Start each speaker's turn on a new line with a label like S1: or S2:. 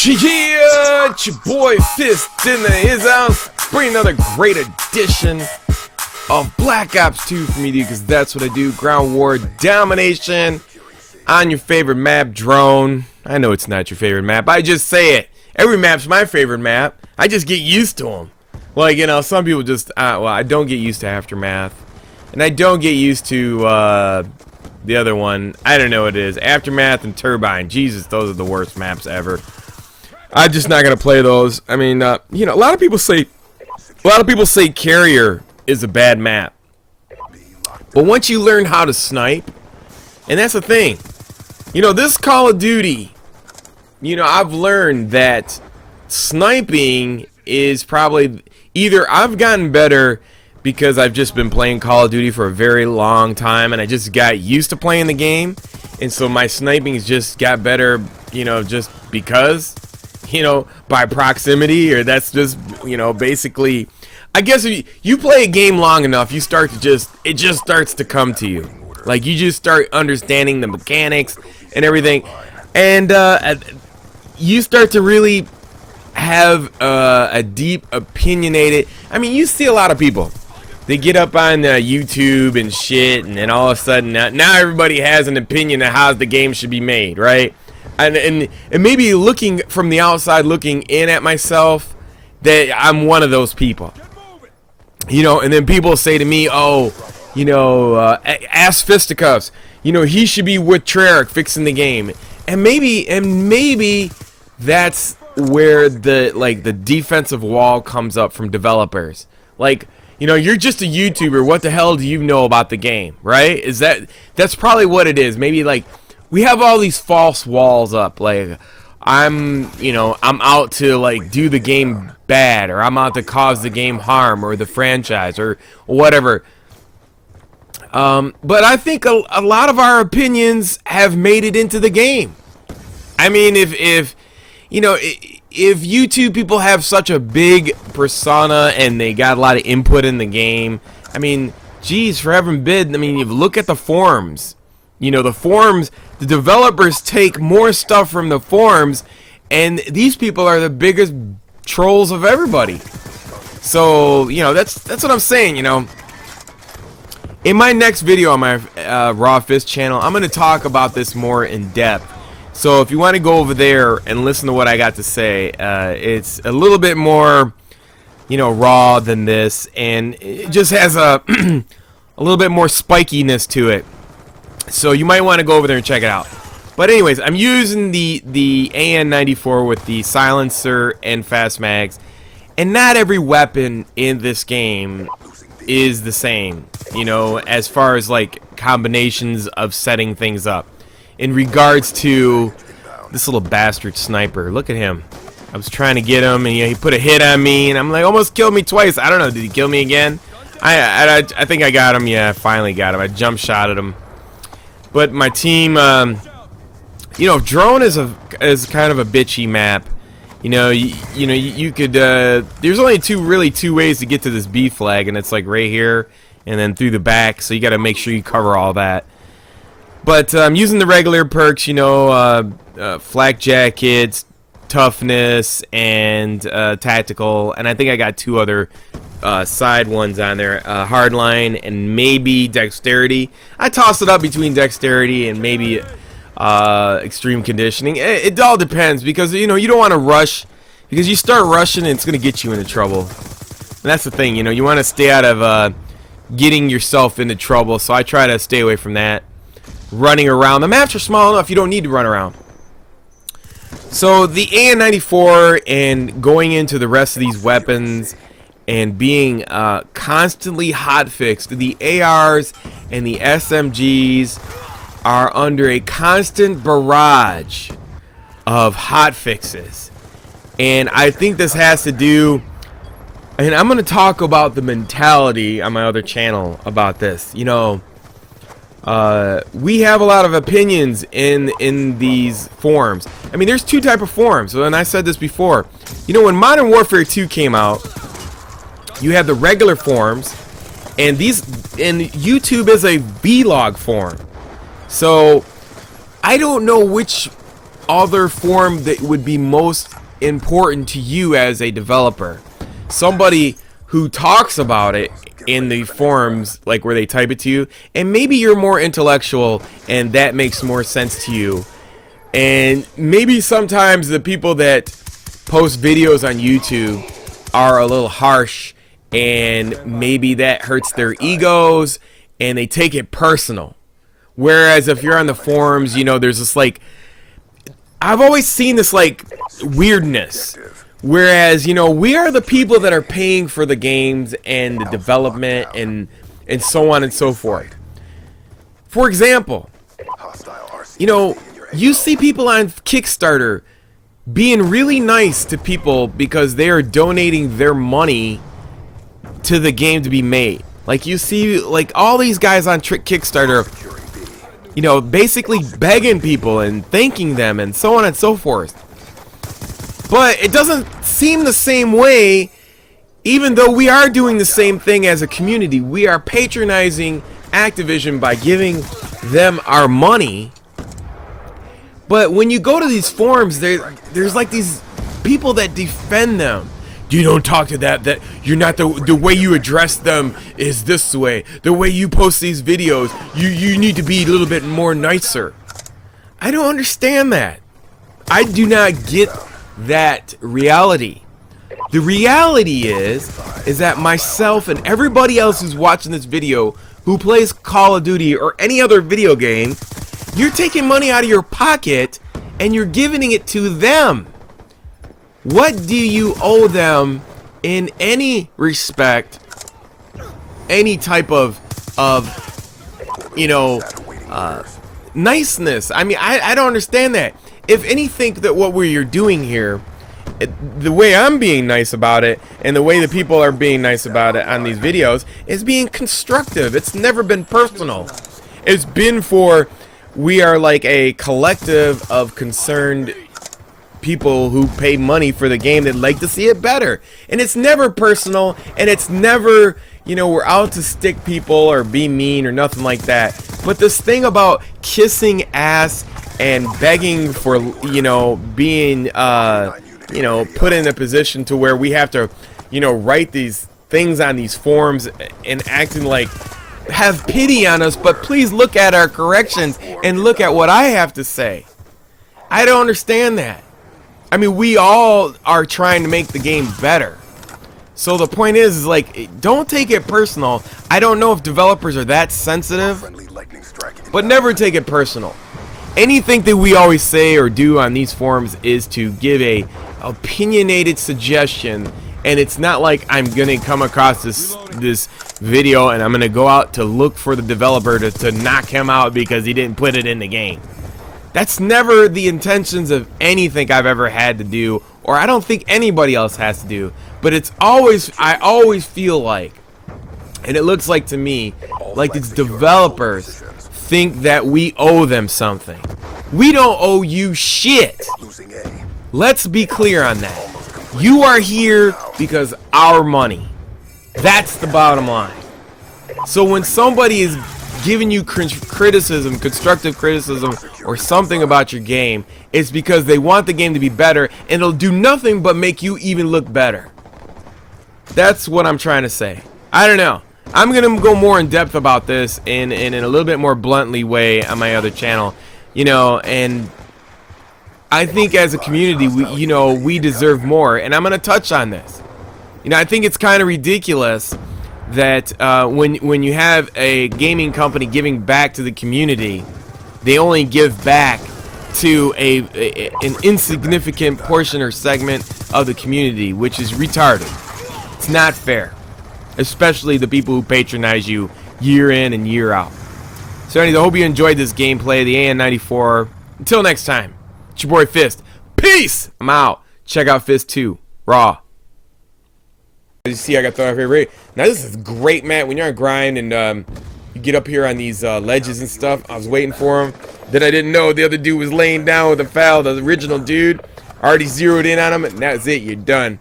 S1: Yeah, it's your boy Fist in his house, bringing another great edition of Black Ops 2 from you, because that's what I do. Ground war domination on your favorite map, Drone. I know it's not your favorite map, I just say it. Every map's my favorite map. I just get used to them. Like, you know, some people just, well, I don't get used to Aftermath. And I don't get used to, the other one. I don't know what it is. Aftermath and Turbine. Jesus, those are the worst maps ever. I'm just not gonna play those. I mean, you know, a lot of people say Carrier is a bad map. But once you learn how to snipe, and that's the thing. You know, this Call of Duty, you know, I've learned that sniping is probably either I've gotten better because I've just been playing Call of Duty for a very long time and I just got used to playing the game, and so my sniping's just got better, you know, just because, you know, by proximity, or that's just, you know, basically, I guess if you play a game long enough, you start to it just starts to come to you. Like, you just start understanding the mechanics and everything, and you start to really have a deep, opinionated. I mean, you see a lot of people. They get up on YouTube and shit, and then all of a sudden, now everybody has an opinion of how the game should be made, right? And maybe looking from the outside, looking in at myself, that I'm one of those people. You know, and then people say to me, oh, you know, ask Fisticuffs, you know, he should be with Treyarch fixing the game. And maybe that's where the defensive wall comes up from developers. Like, you know, you're just a YouTuber, what the hell do you know about the game, right? That's probably what it is. Maybe, like, we have all these false walls up, like, I'm out to, like, do the game bad, or I'm out to cause the game harm, or the franchise, or whatever. But I think a lot of our opinions have made it into the game. I mean, if you know, if YouTube people have such a big persona and they got a lot of input in the game, I mean, geez, for heaven bid, I mean, you look at the forums. You know, the forums, the developers take more stuff from the forums, and these people are the biggest trolls of everybody. So, you know, that's what I'm saying, you know. In my next video on my Raw Fist channel, I'm going to talk about this more in depth. So if you want to go over there and listen to what I got to say, it's a little bit more, you know, raw than this, and it just has a a little bit more spikiness to it. So you might want to go over there and check it out. But anyways, I'm using the AN-94 with the silencer and fast mags, and not every weapon in this game is the same, you know, as far as like combinations of setting things up. In regards to this little bastard sniper, look at him. I was trying to get him, and he put a hit on me, and I'm like, almost killed me twice. I don't know, did he kill me again? I think I got him. Yeah, I finally got him. I jump shot at him. But my team, you know, Drone is kind of a bitchy map. You know, you could. There's only two ways to get to this B flag, and it's like right here, and then through the back. So you got to make sure you cover all that. But I'm using the regular perks, you know, flak jackets, toughness, and tactical, and I think I got two other side ones on there, hardline and maybe dexterity. I toss it up between dexterity and maybe extreme conditioning. It all depends, because, you know, you don't want to rush, because you start rushing and it's going to get you into trouble. And that's the thing, you know, you want to stay out of getting yourself into trouble, so I try to stay away from that. Running around, the maps are small enough, you don't need to run around. So the AN-94 and going into the rest of these weapons and being constantly hotfixed, the ARs and the SMGs are under a constant barrage of hotfixes. And I think this has to do, and I'm going to talk about the mentality on my other channel about this. You know, we have a lot of opinions in these forums. I mean, there's two types of forums, and I said this before. You know, when Modern Warfare 2 came out, you have the regular forums, and YouTube is a vlog forum. So I don't know which other form that would be most important to you as a developer? Somebody who talks about it in the forums, like where they type it to you, and maybe you're more intellectual and that makes more sense to you. And maybe sometimes the people that post videos on YouTube are a little harsh, and maybe that hurts their egos and they take it personal. Whereas if you're on the forums, you know, there's this like, I've always seen this like weirdness. Whereas, you know, we are the people that are paying for the games and the development and so on and so forth. For example, you know, you see people on Kickstarter being really nice to people because they are donating their money to the game to be made. Like you see like all these guys on Kickstarter, you know, basically begging people and thanking them and so on and so forth. But it doesn't seem the same way, even though we are doing the same thing as a community. We are patronizing Activision by giving them our money. But when you go to these forums, there's like these people that defend them. You don't talk to that you're not the way you address them is this way. The way you post these videos, you need to be a little bit more nicer. I don't understand that. I do not get that reality. The reality is that myself and everybody else who's watching this video who plays Call of Duty or any other video game, you're taking money out of your pocket and you're giving it to them. What do you owe them in any respect, any type of you know, niceness? I mean, I don't understand that. If anything, that what we're doing here, the way I'm being nice about it and the way the people are being nice about it on these videos is being constructive. It's never been personal. It's been for, we are like a collective of concerned people who pay money for the game that like to see it better. And it's never personal, and it's never, you know, we're out to stick people or be mean or nothing like that. But this thing about kissing ass and begging for, you know, being, you know, put in a position to where we have to, you know, write these things on these forums and acting like, have pity on us, but please look at our corrections and look at what I have to say. I don't understand that. I mean, we all are trying to make the game better. So the point is like, don't take it personal. I don't know if developers are that sensitive, but never take it personal. Anything that we always say or do on these forums is to give a opinionated suggestion, and it's not like I'm gonna come across this video and I'm gonna go out to look for the developer to knock him out because he didn't put it in the game. That's never the intentions of anything I've ever had to do, or I don't think anybody else has to do. But it's always, I always feel like, and it looks like to me, like these developers think that we owe them something. We don't owe you shit. Let's be clear on that. You are here because our money. That's the bottom line. So when somebody is giving you criticism, constructive criticism, or something about your game, it's because they want the game to be better, and it'll do nothing but make you even look better. That's what I'm trying to say. I don't know. I'm gonna go more in depth about this in a little bit more bluntly way on my other channel, you know. And I think as a community, we deserve more, and I'm gonna touch on this. You know, I think it's kind of ridiculous that when you have a gaming company giving back to the community, they only give back to an insignificant portion or segment of the community, which is retarded. It's not fair. Especially the people who patronize you year in and year out. So anyways, I hope you enjoyed this gameplay, the AN-94. Until next time, it's your boy Fist. Peace! I'm out. Check out Fist 2. Raw. As you see, I got thrown off here. Now this is great, man. When you're on grind and you get up here on these ledges and stuff. I was waiting for him. Then I didn't know the other dude was laying down with a foul. The original dude already zeroed in on him, and that's it. You're done.